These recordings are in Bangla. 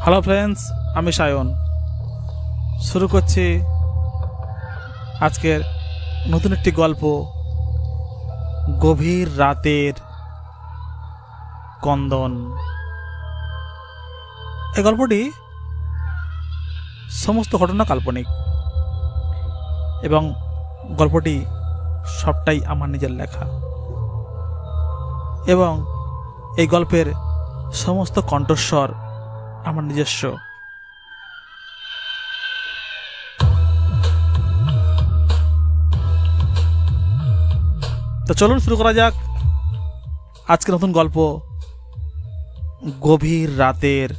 হ্যালো ফ্রেন্ডস, আমি সায়ন। শুরু করছি আজকের নতুন একটি গল্প, গভীর রাতের কন্দন। এই গল্পটি সমস্ত ঘটনা কাল্পনিক এবং গল্পটি সবটাই আমার নিজের লেখা এবং এই গল্পের সমস্ত কণ্ঠস্বর আমার নিজস্ব। তো চলুন শুরু করা যাক আজকে নতুন গল্প, গভীর রাতের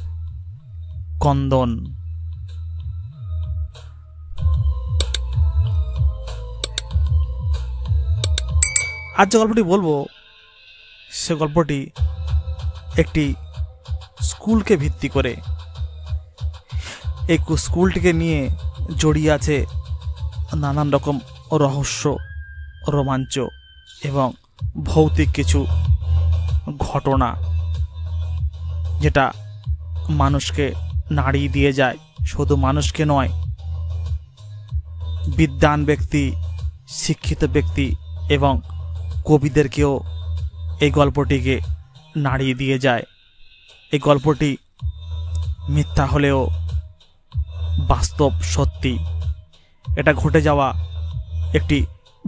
কন্দন। আজ যে গল্পটি বলবো সে গল্পটি একটি স্কুলকে ভিত্তি করে। এই স্কুলটিকে নিয়ে জড়িয়ে আছে নানান রকম রহস্য, রোমাঞ্চ এবং ভৌতিক কিছু ঘটনা, যেটা মানুষকে নাড়িয়ে দিয়ে যায়। শুধু মানুষকে নয়, বিদ্বান ব্যক্তি, শিক্ষিত ব্যক্তি এবং কবিদেরকেও এই গল্পটিকে নাড়িয়ে দিয়ে যায়। এই গল্পটি মিথ্যা হলেও বাস্তব সত্যি। এটা ঘটে যাওয়া একটি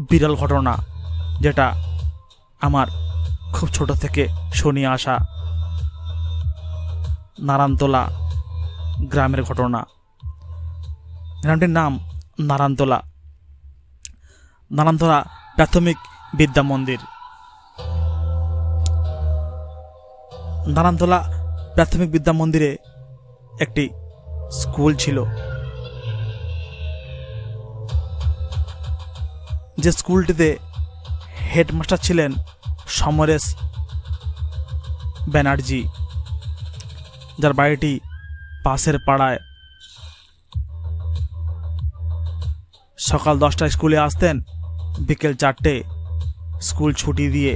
বিরল ঘটনা, যেটা আমার খুব ছোট থেকে শুনে আসা নারায়ণতলা গ্রামের ঘটনা। গ্রামটির নাম নারায়ণতলা। নারায়ণতলা প্রাথমিক বিদ্যা মন্দির। নারায়ণতলা প্রাথমিক বিদ্যা মন্দিরে একটি স্কুল ছিল, যে স্কুলটিতে হেডমাস্টার ছিলেন সমরেশ ব্যানার্জি, যার বাড়িটি পাশের পাড়ায়। সকাল 10টায় স্কুলে আসতেন, বিকেল 4টে স্কুল ছুটি দিয়ে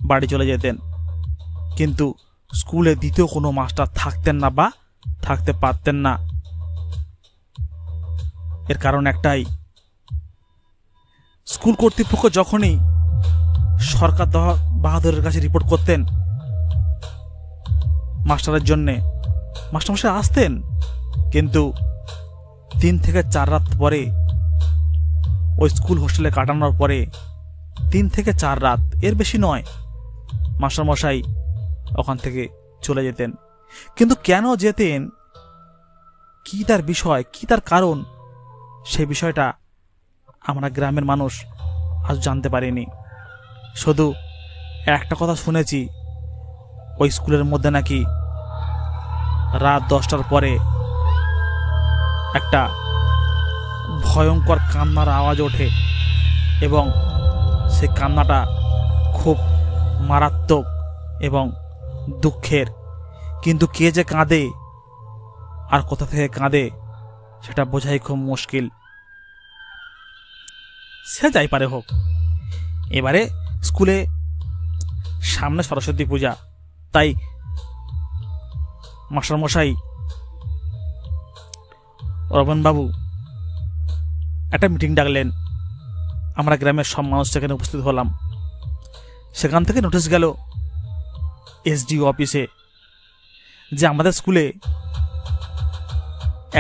বাড়ি চলে যেতেন। কিন্তু স্কুলে দ্বিতীয় কোনো মাস্টার থাকতেন না বা থাকতে পারতেন না। এর কারণ একটাই, স্কুল কর্তৃপক্ষ যখনই সরকার বাহাদুরের কাছে রিপোর্ট করতেন মাস্টারের জন্যে, মাস্টারমশাই আসতেন, কিন্তু 3 থেকে 4 রাত পরে, ওই স্কুল হোস্টেলে কাটানোর পরে 3 থেকে 4 রাত, এর বেশি নয়, মাস্টারমশাই ওখান থেকে চলে যেতেন। কিন্তু কেন যেতেন, কি তার বিষয়, কি তার কারণ, সেই বিষয়টা আমরা গ্রামের মানুষ আজ জানতে পারিনি। শুধু একটা কথা শুনেছি, ওই স্কুলের মধ্যে নাকি রাত 10টার পরে একটা ভয়ঙ্কর কান্নার আওয়াজ ওঠে এবং সেই কান্নাটা খুব মারাত্মক এবং দুঃখের। কিন্তু কে যে কাঁদে আর কোথা থেকে কাঁদে সেটা বোঝাই খুব মুশকিল। সে যাই পারে হোক, এবারে স্কুলে সামনে সরস্বতী পূজা, তাই মাস্টারমশাই রবনবাবু একটা মিটিং ডাকলেন। আমরা গ্রামের সব মানুষ সেখানে উপস্থিত হলাম। সেখান থেকে নোটিশ গেল এসডিও অফিসে যে আমাদের স্কুলে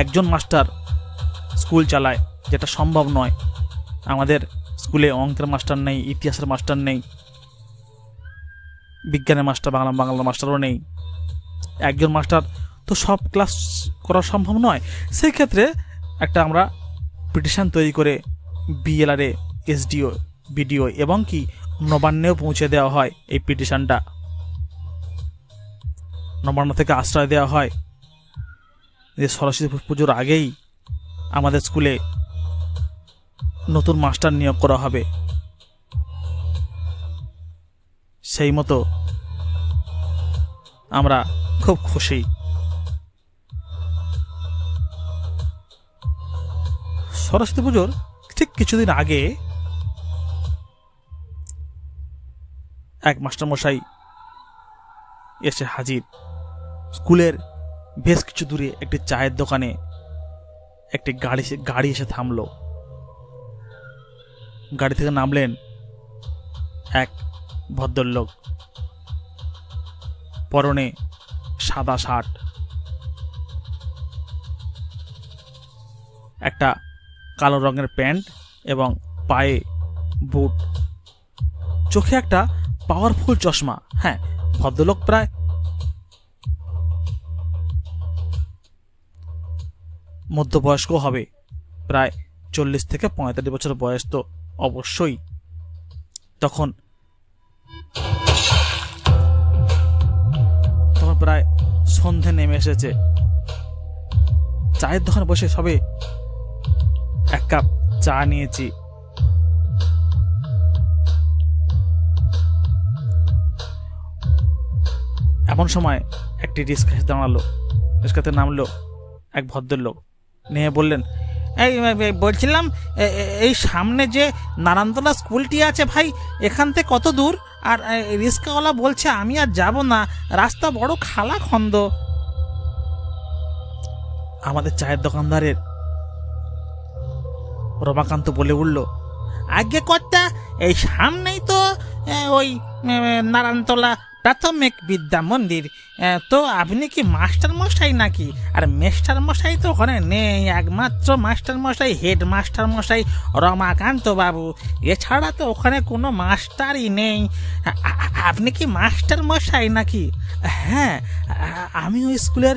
একজন মাস্টার স্কুল চালায়, যেটা সম্ভব নয়। আমাদের স্কুলে অঙ্কের মাস্টার নেই, ইতিহাসের মাস্টার নেই, বিজ্ঞানের মাস্টার, বাংলা মাস্টারও নেই। একজন মাস্টার তো সব ক্লাস করা সম্ভব নয়। সেই ক্ষেত্রে একটা আমরা পিটিশন তৈরি করে বিএলআরে, এসডিও, বিডিও এবং কি নবান্নেও পৌঁছে দেওয়া হয়। এই পিটিশনটা নবান্ন থেকে আশ্রয় দেওয়া হয় যে সরস্বতী পুজোর আগেই আমাদের স্কুলে নতুন মাস্টার নিয়োগ করা হবে। সেই মতো আমরা খুব খুশি। সরস্বতী পুজোর ঠিক কিছুদিন আগে এক মাস্টারমশাই এসে হাজির। স্কুলের বেশ কিছু দূরে একটি চায়ের দোকানে একটি গাড়ি এসে থামলো। গাড়ি থেকে নামলেন এক ভদ্রলোক, পরনে সাদা শার্ট, একটা কালো রঙের প্যান্ট এবং পায়ে বুট, চোখে একটা পাওয়ারফুল চশমা। হ্যাঁ, ভদ্রলোক প্রায় মধ্যবয়স্ক হবে, প্রায় 40 থেকে 45 বছর বয়স তো অবশ্যই। তখন প্রায় সন্ধে নেমে এসেছে। চায়ের দোকানে বসে সবে এক কাপ চা নিয়েছি। এমন সময় একটি রিক্সা দাঁড়ালো। রিক্সাতে নামলো এক ভদ্রলোক, নিয়ে বললেন, এই বলছিলাম এই সামনে যে নারায়ণতলা স্কুলটি আছে ভাই, এখান থেকে কত দূর? আর রিক্সাওয়ালা বলছে আমি আর যাব না, রাস্তা বড় খালা খন্দ। আমাদের চায়ের দোকানদারের রমাকান্ত বলে উঠল, আগে কর্তা, এই সামনেই তো ওই নারায়ণতলা প্রাথমিক বিদ্যা মন্দির। তো আপনি কি মাস্টার মশাই নাকি? আর মাস্টার মশাই তো ওখানে নেই, একমাত্র মাস্টার মশাই হেড মাস্টার মশাই রমাকান্ত বাবু, এছাড়া তো ওখানে কোনো মাস্টারই নেই। আপনি কি মাস্টার মশাই নাকি? হ্যাঁ, আমি ওই স্কুলের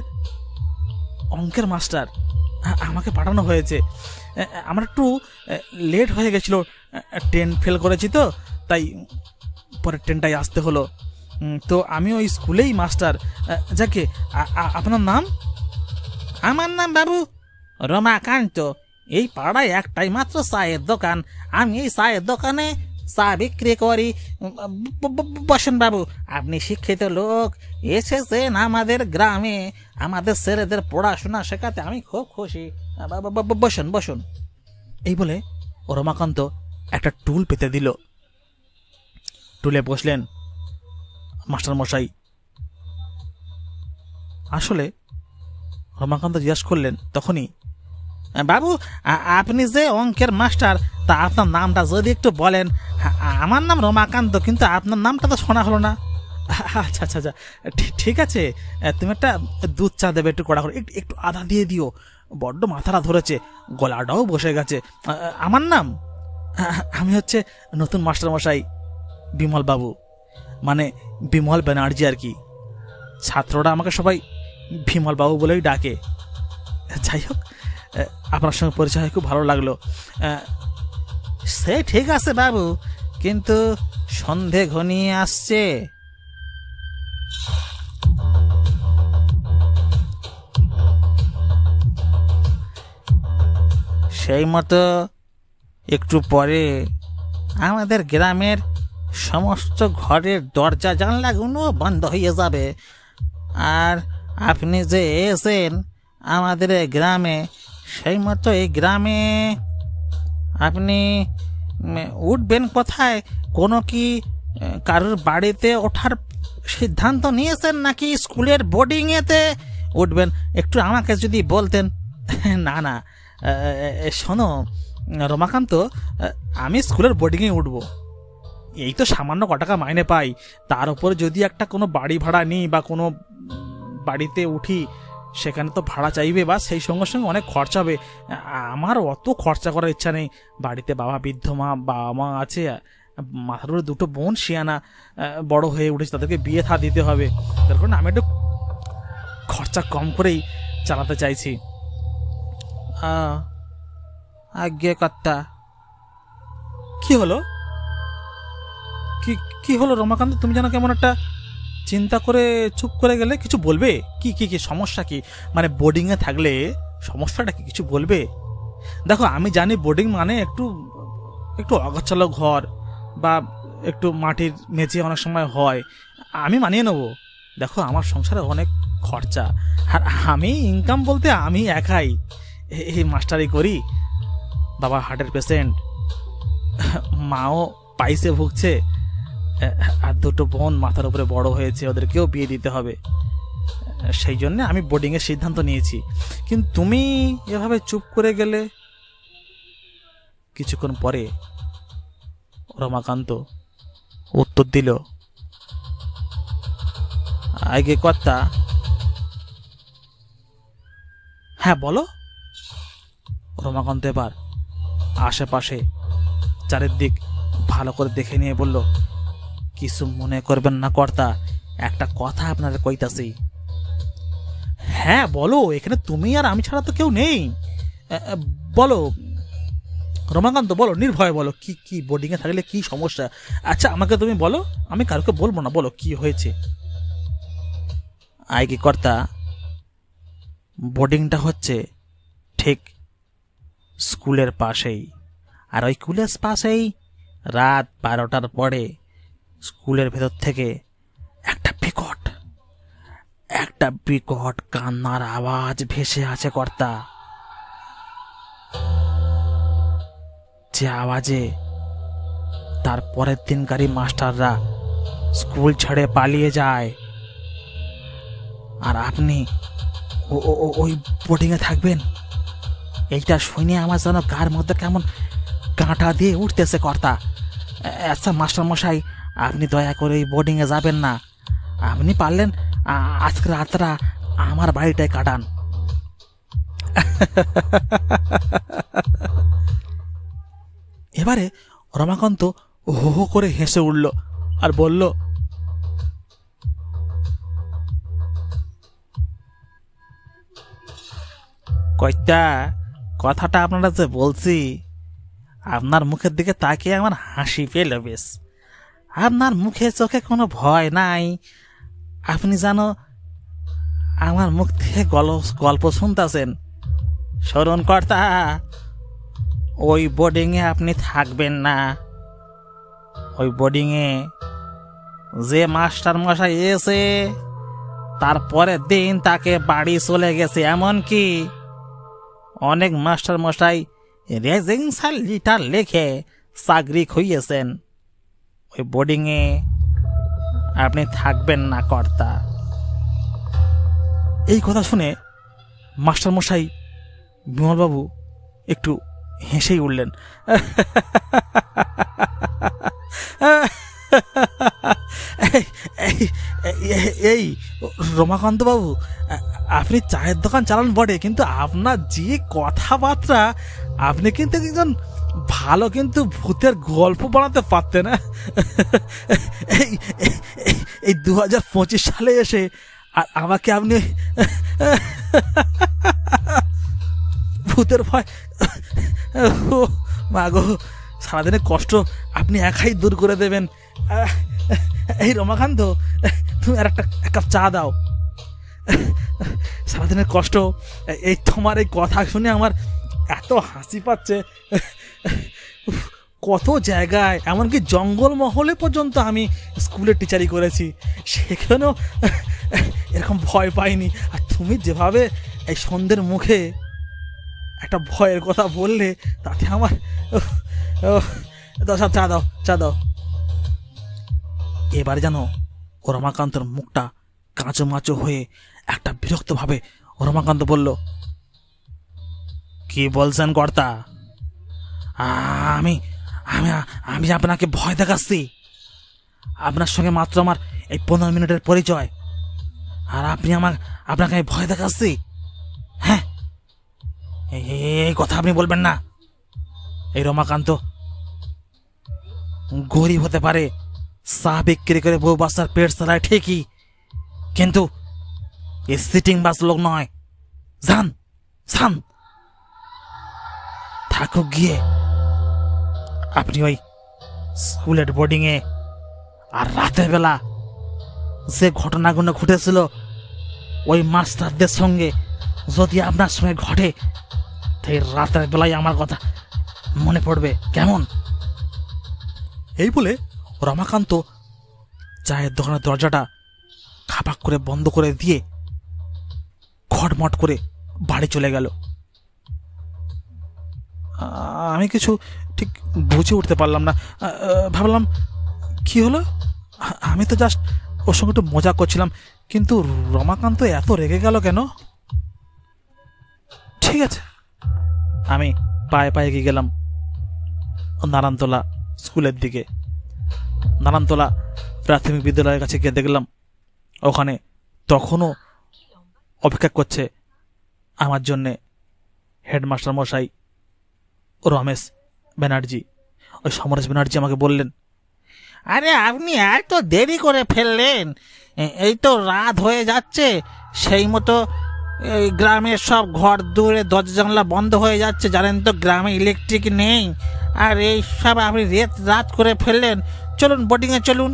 অঙ্কের মাস্টার, আমাকে পাঠানো হয়েছে। আমার একটু লেট হয়ে গেছিল, ট্রেন ফেল করেছি তো, তাই পরের ট্রেনটাই আসতে হলো। তো আমি ওই স্কুলেই মাস্টার। যাকে, আপনার নাম? আমার নাম বাবু রমাকান্ত। এই পাড়ায় একটাই মাত্র চায়ের দোকান, আমি এই চায়ের দোকানে চা বিক্রি করি। বসেন বাবু, আপনি শিক্ষিত লোক, এসেছেন আমাদের গ্রামে, আমাদের ছেলেদের পড়াশোনা শেখাতে আমি খুব খুশি। বসুন বসুন। এই বলে রমাকান্ত একটা টুল পেতে দিল। টুলে বসলেন মাস্টারমশাই। আসলে রমাকান্ত জিজ্ঞাসা করলেন তখনই, বাবু আপনি যে অঙ্কের মাস্টার, তা আপনার নামটা যদি একটু বলেন। আমার নাম রমাকান্ত, কিন্তু আপনার নামটা তো শোনা হলো না। আচ্ছা আচ্ছা আচ্ছা, ঠিক আছে, তুমি একটা দুধ চা দেবে, একটু কড়া করে, একটু আদা দিয়ে দিও, বড্ড মাথাটা ধরেছে, গলাটাও বসে গেছে। আমার নাম, আমি হচ্ছে নতুন মাস্টারমশাই বিমল বাবু, মানে বিমল ব্যানার্জি আর কি। ছাত্ররা আমাকে সবাই বিমল বাবু বলেই ডাকে। যাই হোক, আপনার সঙ্গে পরিচয় খুব ভালো লাগলো। সে ঠিক আছে বাবু, কিন্তু সন্ধে ঘনিয়ে আসছে। সেই মতো একটু পরে আমাদের গ্রামের সমস্ত ঘরের দরজা জানলাগুলো বন্ধ হয়ে যাবে। আর আপনি যে এসেছেন আমাদের গ্রামে, সেই মতো এই গ্রামে আপনি উঠবেন কোথায়? কোনো কি কারোর বাড়িতে ওঠার সিদ্ধান্ত নিয়েছেন, নাকি স্কুলের বোর্ডিংয়েতে উঠবেন? একটু আমাকে যদি বলতেন। না না, শোনো রমাকান্ত, আমি স্কুলের বোর্ডিংয়ে উঠবো। এই তো সামান্য ক টাকা মাইনে পাই, তার উপর যদি একটা কোনো বাড়ি ভাড়া নিই বা কোনো বাড়িতে উঠি, সেখানে তো ভাড়া চাইবে, বা সেই সঙ্গে সঙ্গে অনেক খরচা হবে। আমার অত খরচা করার ইচ্ছা নেই। বাড়িতে বাবা মা আছে, মাথার উপরে দুটো বোন শিয়ানা বড় হয়ে উঠেছে, তাদেরকে বিয়ে থা দিতে হবে। তার কারণে আমি একটু খরচা কম করেই চালাতে চাইছি। আজ্ঞে কর্তা। কি হলো, কি হলো রমাকান্ত? তুমি যেন কেমন একটা চিন্তা করে চুপ করে গেলে। কিছু বলবে? কি কি কি সমস্যা কি? মানে বোর্ডিংয়ে থাকলে সমস্যাটা কি, কিছু বলবে? দেখো, আমি জানি বোর্ডিং মানে একটু অগোছালো ঘর বা একটু মাটির মেঝে অনেক সময় হয়, আমি মানিয়ে নেবো। দেখো, আমার সংসারে অনেক খরচা, আর আমি ইনকাম বলতে আমি একাই এই মাস্টারি করি। বাবা হার্টের পেশেন্ট, মাও পাইসে ভুগছে, আর দুটো বোন মাথার উপরে বড় হয়েছে, ওদেরকেও বিয়ে দিতে হবে। সেই জন্য আমি বোর্ডিংয়ের সিদ্ধান্ত নিয়েছি। কিন্তু তুমি এভাবে চুপ করে গেলে। কিছুক্ষণ পরে রমাকান্ত উত্তর দিল, আগে কর্তা। হ্যাঁ বলো। রমাকান্ত এবার আশেপাশে চারিদিক ভালো করে দেখে নিয়ে বলল, কিছু মনে করবেন না কর্তা, একটা কথা আপনারা কইতাছি। হ্যাঁ বলো, এখানে তুমি আর আমি ছাড়া তো কেউ নেই। বলো রমাকান্ত, বলো, নির্ভয় বলো, কি কি বোর্ডিংয়ে থাকলে কি সমস্যা। আচ্ছা আমাকে তুমি বলো, আমি কারোকে বলবো না, বলো কি হয়েছে। আয় কি কর্তা, বোর্ডিংটা হচ্ছে ঠিক স্কুলের পাশেই, আর ওই স্কুলের পাশেই রাত 12টার পরে স্কুলের ভেতর থেকে একটা বিকট কান্নার আওয়াজ ভেসে আছে কর্তা। যে আওয়াজে তার পরের দিনকারই মাস্টাররা স্কুল ছেড়ে পালিয়ে যায়, আর আপনি ওই বোর্ডিংয়ে থাকবেন। এইটা শুনে আমার যেন গার মধ্যে কেমন কাঁটা দিয়ে উঠতেছে কর্তা। আচ্ছা মাস্টার মশাই, আপনি দয়া করে এই বোর্ডিংয়ে যাবেন না। আপনি পারলেন আজকে রাতটা আমার বাড়িটায় কাটান। এবারে রমাকান্ত হো হো করে হেসে উঠল আর বলল, কইতা, কথাটা আপনারা যে বলছি, আপনার মুখের দিকে তাকিয়ে আমার হাসি পেল বেশ। আপনার মুখে চোখে কোনো ভয় নাই। আপনি জানো আমার মুখ থেকে গল্প শুনতেছেন। স্মরণ কর্তা, ওই বোর্ডিংয়ে আপনি থাকবেন না। ওই বোর্ডিংয়ে যে মাস্টার মশাই এসে তারপরের দিন তাকে বাড়ি চলে গেছে, এমনকি অনেক মাস্টার মশাই রেজিগনেশন লেটার লিখে চাকরি খুইয়েছেন। ওই বোর্ডিংয়ে আপনি থাকবেন না কর্তা। এই কথা শুনে মাস্টার মশাই বিমলবাবু একটু হেসেই উঠলেন। এই রমাকান্ত বাবু, আপনি চায়ের দোকান চালান বটে, কিন্তু আপনার যে কথাবার্তা, আপনি কিন্তু একজন ভালো কিন্তু ভূতের গল্প বানাতে পারতেন। এই 2025 সালে এসে আর আমাকে আপনি ভূতের ভয়, মাগো, সারাদিনের কষ্ট আপনি একাই দূর করে দেবেন। এই রমাকান্ত, তুমি আর এক কাপ চা দাও। সারাদিনের কষ্ট, এই তোমার এই কথা শুনে আমার এত হাসি পাচ্ছে। কত জায়গায়, এমনকি জঙ্গলমহলে পর্যন্ত আমি স্কুলে টিচারি করেছি, সেখানেও এরকম ভয় পাইনি। আর তুমি যেভাবে এই সন্ধ্যের মুখে একটা ভয়ের কথা বললে, তাতে আমার চা দাও, চা দাও। এবারে জানো রমাকান্তর মুখটা কাঁচো মাচো হয়ে একটা বিরক্ত ভাবে রমাকান্ত বলল, কি বলছেন কর্তা? আমি আমি আমি আপনাকে ভয় দেখাচ্ছি? আপনার সঙ্গে মাত্র আমার এই 15 মিনিটের পরিচয়, আর আপনাকে আমি ভয় দেখাচ্ছি? হ্যাঁ, এই কথা আপনি বলবেন না। এই রমাকান্ত গরিব হতে পারে, চা বিক্রি করে বউ বাচ্চার পেট চালায় ঠিকই, কিন্তু এই সিটিং বাস লোক নয়। যান যান, থাকুক গিয়ে আপনি ওই স্কুলের বোর্ডিংয়ে। আর রাতের বেলা যে ঘটনাগুলো ঘটেছিল ওই মাস্টারদের সঙ্গে যদি আপনার সঙ্গে ঘটে, তাই রাতের বেলায় আমার কথা মনে পড়বে, কেমন? এই বলে রমাকান্ত চায়ের দোকানের দরজাটা খাপাক করে বন্ধ করে দিয়ে খটমট করে বাড়ি চলে গেল। আমি কিছু ঠিক বুঝে উঠতে পারলাম না। ভাবলাম কি হলো, আমি তো জাস্ট ওর সঙ্গে একটু মজা করছিলাম, কিন্তু রমাকান্ত এত রেগে গেল কেন? ঠিক আছে, আমি পায়ে পায়ে এগিয়ে গেলাম নারায়ণতলা স্কুলের দিকে। নারায়ণতলা প্রাথমিক বিদ্যালয়ের কাছে গিয়ে দেখলাম ওখানে তখনও অপেক্ষা করছে আমার জন্যে হেডমাস্টার মশাই রমেশ ব্যানার্জি। ওই সমরেশ ব্যানার্জি আমাকে বললেন, আরে আপনি এত দেরি করে ফেললেন, এই তো রাত হয়ে যাচ্ছে, সেই মতো এই গ্রামের সব ঘর দূরে দরজা জানলা বন্ধ হয়ে যাচ্ছে, জানেন তো গ্রামে ইলেকট্রিক নেই, আর এই সব আপনি রাত করে ফেললেন, চলুন বোর্ডিংয়ে চলুন।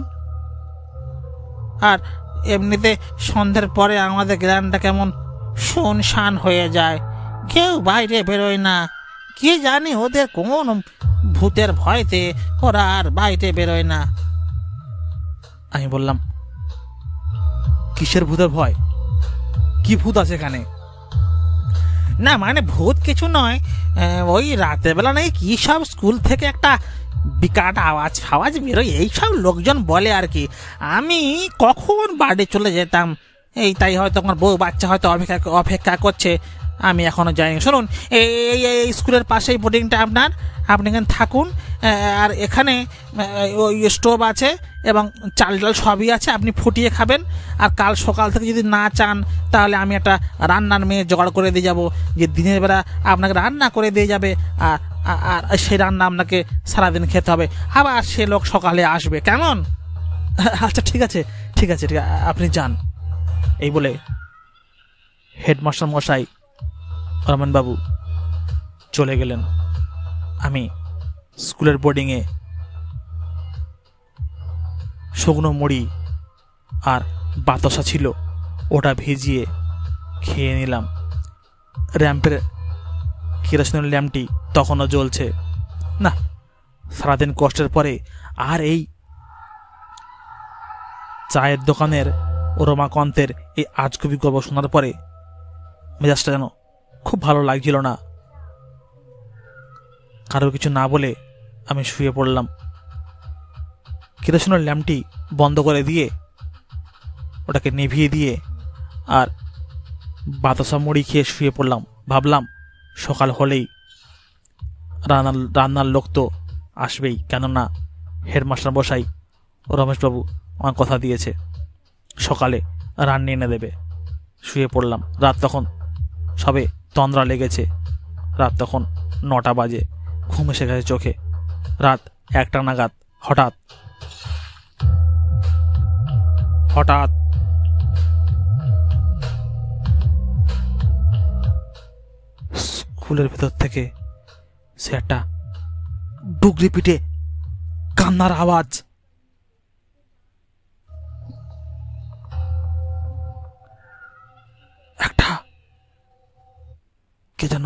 আর এমনিতে সন্ধ্যের পরে আমাদের গ্রামটা কেমন শুনশান হয়ে যায়, কেউ বাইরে বেরোয় না, কে জানে ওদের কোন ভূতের ভয়তে ওরা আর বাইরে বেরোয় না। আমি বললাম, কিসের ভূতের ভয়? কি ভূত আছে এখানে? না মানে ভূত কিছু নয়, ওই রাতের বেলা নাকি কি সব স্কুল থেকে একটা বিকট আওয়াজ ফাওয়াজ বেরোয়, এইসব লোকজন বলে আর কি। আমি কখন বাড়ি চলে যেতাম, এই তাই হয়তো আমার বউ বাচ্চা হয়তো অপেক্ষা করছে, আমি এখনো যাইনি। শুনুন, এই স্কুলের পাশেই বোর্ডিংটা আপনার, আপনি এখানে থাকুন, আর এখানে ওই স্টোভ আছে এবং চাল ডাল সবই আছে, আপনি ফুটিয়ে খাবেন। আর কাল সকাল থেকে যদি না চান তাহলে আমি একটা রান্নার মেয়ে জোগাড় করে দিয়ে যাব, যে দিনের বেলা আপনাকে রান্না করে দিয়ে যাবে, আর আর সেই রান্না আপনাকে সারাদিন খেতে হবে, আবার সে লোক সকালে আসবে, কেমন? আচ্ছা ঠিক আছে ঠিক আছে ঠিক আছে, আপনি যান। এই বলে হেডমাস্টার মশাই রমনবাবু চলে গেলেন। আমি স্কুলের বোর্ডিংয়ে শুকনো মুড়ি আর বাতাসা ছিল, ওটা ভিজিয়ে খেয়ে নিলাম। র্যাম্পের কেরোসিনের ল্যাম্পটি তখনও জ্বলছে না। সারাদিন কষ্টের পরে আর এই চায়ের দোকানের রমাকান্তের এই আজগুবি গল্প শোনার পরে মেজাজটা যেন খুব ভালো লাগছিল না। কারোর কিছু না বলে আমি শুয়ে পড়লাম। কেরোসিনের ল্যাম্পটি বন্ধ করে দিয়ে ওটাকে নিভিয়ে দিয়ে আর বাতাসা মুড়ি খেয়ে শুয়ে পড়লাম। ভাবলাম সকাল হলেই রান্নার লোক তো আসবেই, কেননা হেডমাস্টার মশাই রমেশবাবু আমার কথা দিয়েছে সকালে রান্না এনে দেবে। শুয়ে পড়লাম। রাত তখন সবে তন্দ্রা লেগেছে, রাত তখন 9টা বাজে, ঘুম এসে গেছে চোখে। রাত 1টা নাগাদ হঠাৎ স্কুলের ভেতর থেকে সে একটা ডুগরি পিটে কান্নার আওয়াজ। একটা কে যেন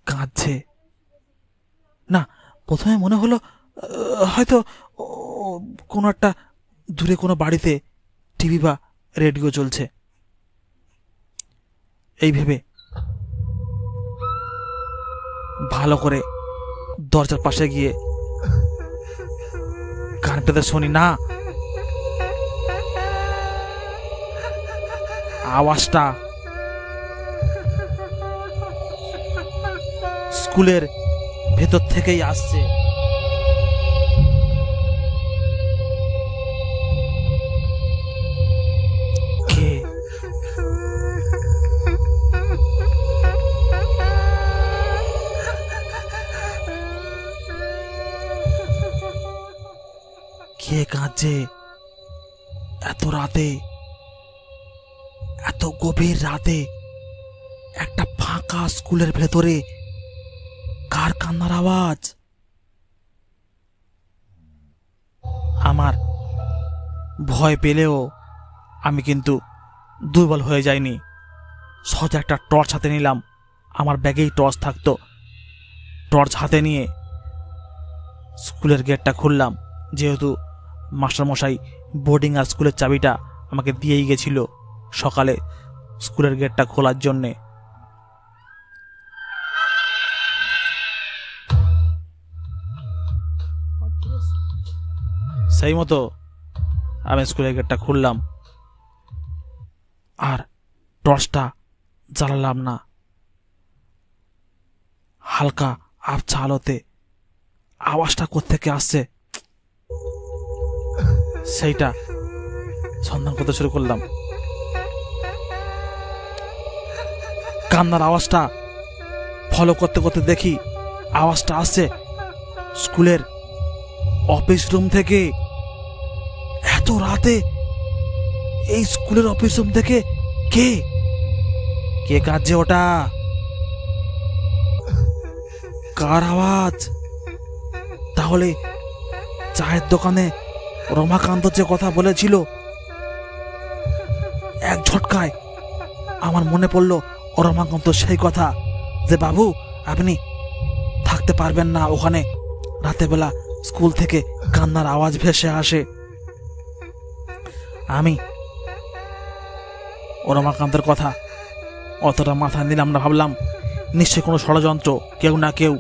কাঁদছে। না, প্রথমে মনে হলো হয়তো কোনো একটা দূরে কোনো বাড়িতে টিভি বা রেডিও চলছে। এই ভেবে ভালো করে দরজার পাশে গিয়ে কান পেতে শুনি, না, আওয়াজটা স্কুলের ভেতর থেকেই আসছে। কে? কে কাঁদছে এত রাতে, এত গভীর রাতে একটা ফাঁকা স্কুলের ভেতরে? কার কান্নার আওয়াজ? আমার ভয় পেলেও আমি কিন্তু দুর্বল হয়ে যাইনি। সহজে একটা টর্চ হাতে নিলাম, আমার ব্যাগেই টর্চ থাকতো। টর্চ হাতে নিয়ে স্কুলের গেটটা খুললাম, যেহেতু মাস্টারমশাই বোর্ডিং আর স্কুলের চাবিটা আমাকে দিয়েই গেছিল সকালে স্কুলের গেটটা খোলার জন্যে। সেই মতো আমি স্কুলের গেটটা খুললাম। আর টর্চটা জ্বালালাম না। হালকা আবছা আলোতে আওয়াজটা কোত্থেকে আসছে সেইটা সন্ধান করতে শুরু করলাম। কান্নার আওয়াজটা ফলো করতে করতে দেখি আওয়াজটা আসছে স্কুলের অফিস রুম থেকে। এত রাতে এই স্কুলের অফিস রুম থেকে কে কে কাঁদছে? ওটা কার আওয়াজ? তাহলে চায়ের দোকানে রমাকান্ত যে কথা বলেছিল, এক ঝটকায় আমার মনে পড়ল রমাকান্ত সেই কথা যে বাবু আপনি থাকতে পারবেন না ওখানে, রাতে বেলা স্কুল থেকে কান্নার আওয়াজ ভেসে আসে। আমি রমাকান্তের কথা অতটা মাথায় নিলাম না, ভাবলাম নিশ্চয়ই কোনো ষড়যন্ত্র, কেউ না কেউ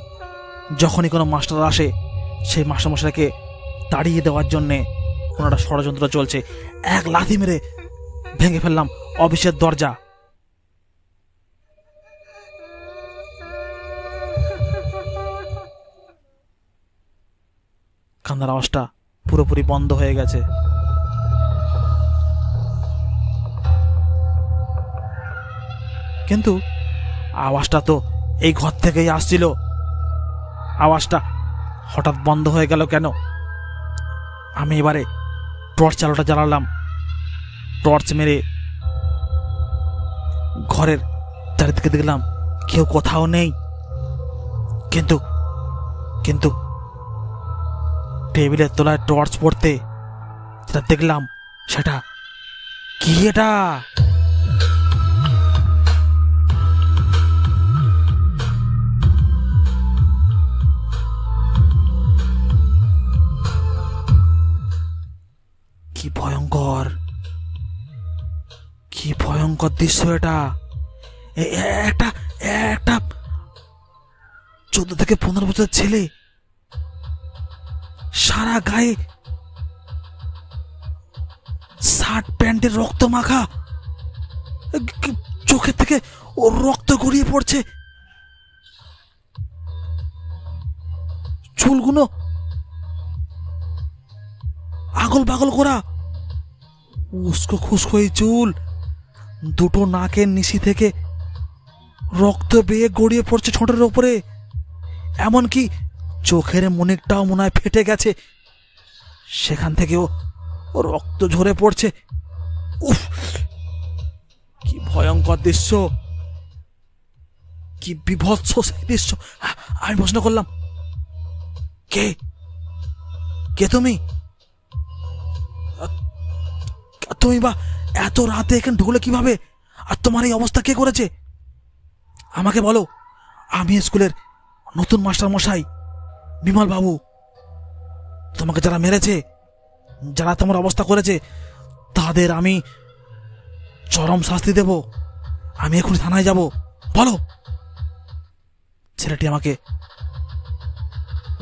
যখনই কোনো মাস্টার আসে সেই মাস্টারমশাইকে তাড়িয়ে দেওয়ার জন্যে কোনো একটা ষড়যন্ত্র চলছে। এক লাথি মেরে ভেঙে ফেললাম অফিসের দরজা। কান্নার আওয়াজটা পুরোপুরি বন্ধ হয়ে গেছে। কিন্তু আওয়াজটা তো এই ঘর থেকেই আসছিল। আওয়াজটা হঠাৎ বন্ধ হয়ে গেল কেন? আমি এবারে টর্চ আলোটা জ্বালালাম। টর্চ মেরে ঘরের চারিদিকে দেখলাম কেউ কোথাও নেই। কিন্তু কিন্তু টেবিলের তলায় টর্চ পড়তে যেটা দেখলাম সেটা কি? এটা কি ভয়ঙ্কর, কি ভয়ঙ্কর দৃশ্য এটা! একটা একটা 14 থেকে 15 বছরের ছেলে, সারা গায়ে শার্ট প্যান্টের রক্ত মাখা, চোখের থেকে ওর রক্ত গড়িয়ে পড়ছে, চুলগুলো আগল বাগল করা, উস্কো খুস্কো এই চুল, দুটো নাকের নিচি থেকে রক্ত বেয়ে গড়িয়ে পড়ছে ঠোঁটের ওপরে, এমনকি চোখের মনিকটাও মনে হয় ফেটে গেছে, সেখান থেকেও রক্ত ঝরে পড়ছে। উফ, কি ভয়ঙ্কর দৃশ্য, কি বিভৎস সেই দৃশ্য! আমি প্রশ্ন করলাম, কে কে তুমি? তুমি বা এত রাতে এখানে ঢুকলে কিভাবে? আর তোমার এই অবস্থা কে করেছে? আমাকে বলো। আমি স্কুলের নতুন মাস্টার মশাই বিমল বাবু। তোমাকে যারা মেরেছে, যারা তোমার অবস্থা করেছে, তাদের আমি চরম শাস্তি দেব। আমি এখন থানায় যাব। বলো। ছেলেটি আমাকে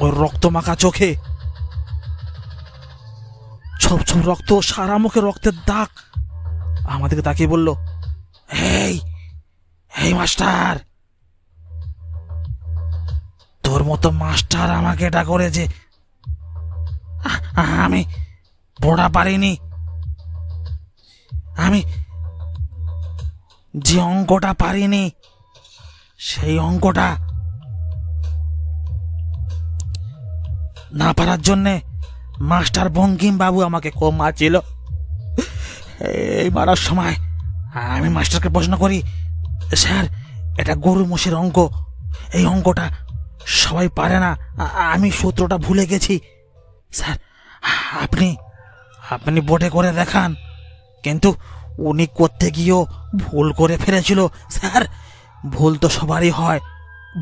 ওর রক্ত মাখা চোখে, ছোপ ছোপ রক্ত, সারা মুখে রক্তের দাগ, আমাদেরকে তাকিয়ে বলল, এই এই মাস্টার, তোর মতো মাস্টার আমাকে এটা করেছে। আমি পড়া পারিনি, আমি যে অঙ্কটা পারিনি সেই অঙ্কটা না পারার জন্যে মাস্টার বঙ্কিম বাবু আমাকে খুব মারছিল। এই মারার সময় আমি মাস্টারকে প্রশ্ন করি, স্যার এটা গরু মোষের অঙ্ক, এই অঙ্কটা সবাই পারে না, আমি সূত্রটা ভুলে গেছি, স্যার আপনি আপনি বোর্ডে করে দেখান। কিন্তু উনি করতে গিয়েও ভুল করে ফেলেছিল। স্যার ভুল তো সবারই হয়,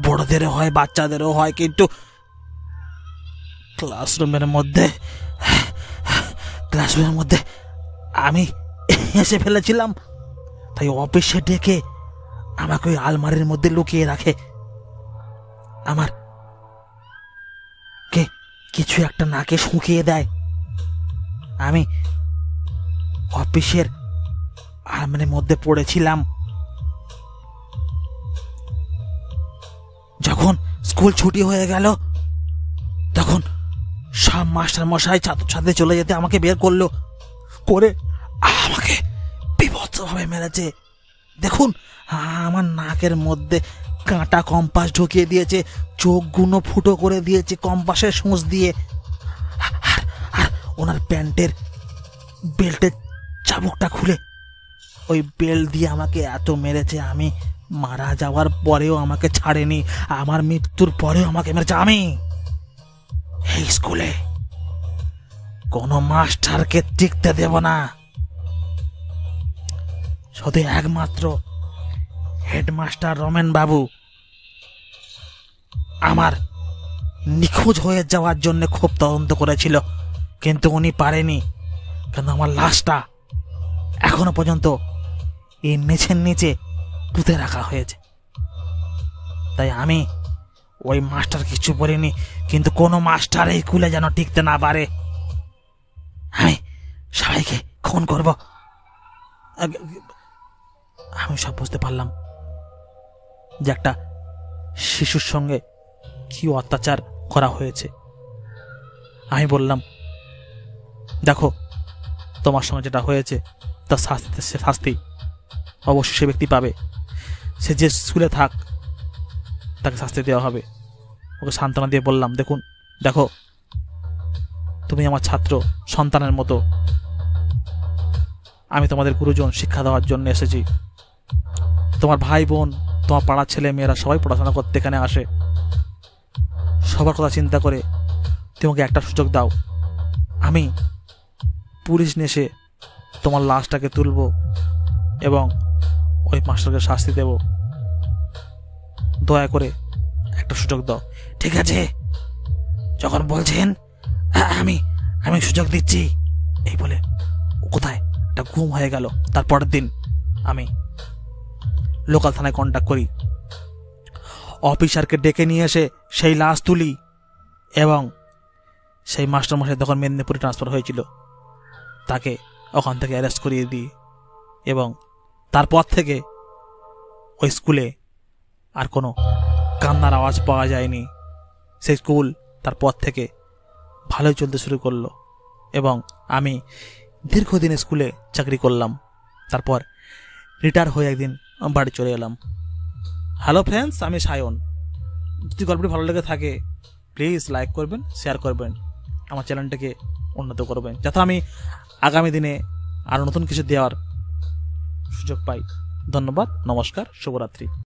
বড়দেরও হয়, বাচ্চাদেরও হয়, কিন্তু ক্লাসরুমের মধ্যে আমি এসে ফেলেছিলাম, তাই অফিসে ডেকে আমাকে ওই আলমারির মধ্যে লুকিয়ে রাখে। আমার কে কিছু একটা নাকে শুকিয়ে দেয়। আমি অফিসের আর্মের মধ্যে পড়েছিলাম। যখন স্কুল ছুটি হয়ে গেল তখন সব মাস্টার মশাই ছাত্রছাত্রী চলে যেতে আমাকে বের করলো, করে আমাকে বিভৎসভাবে মেরেছে। দেখুন, আমার নাকের মধ্যে কাঁটা কম্পাস ঢুকিয়ে দিয়েছে, চোখগুলো ফুটো করে দিয়েছে কম্পাসের সূঁচ দিয়ে। আর ওনার প্যান্টের বেল্টের চাবুকটা খুলে ওই বেল্ট দিয়ে আমাকে এত মেরেছে, আমি মারা যাওয়ার পরেও আমাকে ছাড়েনি, আমার মৃত্যুর পরেও আমাকে মেরেছে। আমি এই স্কুলে কোনো মাস্টারকে টিকতে দেব না, শুধু একমাত্র হেডমাস্টার রমেন বাবু আমার নিখোঁজ হয়ে যাওয়ার জন্য খুব তদন্ত করেছিল, কিন্তু উনি পারেনি। কিন্তু আমার লাশটা এখনো পর্যন্ত এই নিচের নিচে পুঁতে রাখা হয়েছে। তাই আমি ওই মাস্টার কিছু বলিনি, কিন্তু কোনো মাস্টার এই স্কুলে যেন টিকতে না পারে। আমি সবাইকে খুন করব। আমি সব বুঝতে পারলাম যে একটা শিশুর সঙ্গে কি অত্যাচার করা হয়েছে। আমি বললাম, দেখো, তোমার সঙ্গে যেটা হয়েছে তার শাস্তি অবশ্যই সে ব্যক্তি পাবে। সে যে স্কুলে থাক তাকে শাস্তি দেওয়া হবে। ওকে সান্ত্বনা দিয়ে বললাম, দেখো, তুমি আমার ছাত্র সন্তানের মতো, আমি তোমাদের গুরুজন, শিক্ষা দেওয়ার জন্য এসেছি। তোমার ভাই বোন, তোমার পাড়ার ছেলে মেয়েরা সবাই পড়াশোনা করতে এখানে আসে। সবার কথা চিন্তা করে তোমাকে একটা সুযোগ দাও, আমি পুলিশ নিয়ে এসে তোমার লাশটাকে তুলব এবং ওই মাস্টারকে শাস্তি দেব। দয়া করে একটা সুযোগ দাও। ঠিক আছে, যখন বলছেন আমি সুযোগ দিচ্ছি, এই বলে কোথায় একটা ঘুম হয়ে গেল। তারপরের দিন আমি লোকাল থানায় কন্ট্যাক্ট করি, অফিসারকে ডেকে নিয়ে এসে সেই লাশ তুলি এবং সেই মাস্টারমশাই তখন মেদিনীপুরে ট্রান্সফার হয়েছিল, তাকে ওখান থেকে অ্যারেস্ট করিয়ে দিই। এবং তারপর থেকে ওই স্কুলে আর কোনো কান্নার আওয়াজ পাওয়া যায়নি। সেই স্কুল তারপর থেকে ভালোই চলতে শুরু করলো এবং আমি দীর্ঘদিন স্কুলে চাকরি করলাম। তারপর রিটায়ার হয়ে একদিন বাড়ি চলে এলাম। হ্যালো ফ্রেন্ডস, আমি সায়ন। যদি গল্পটি ভালো লেগে থাকে প্লিজ লাইক করবেন, শেয়ার করবেন, আমার চ্যানেলটাকে উন্নত করবেন, যাতে আমি আগামী দিনে আরও নতুন কিছু দেওয়ার সুযোগ পাই। ধন্যবাদ, নমস্কার, শুভরাত্রি।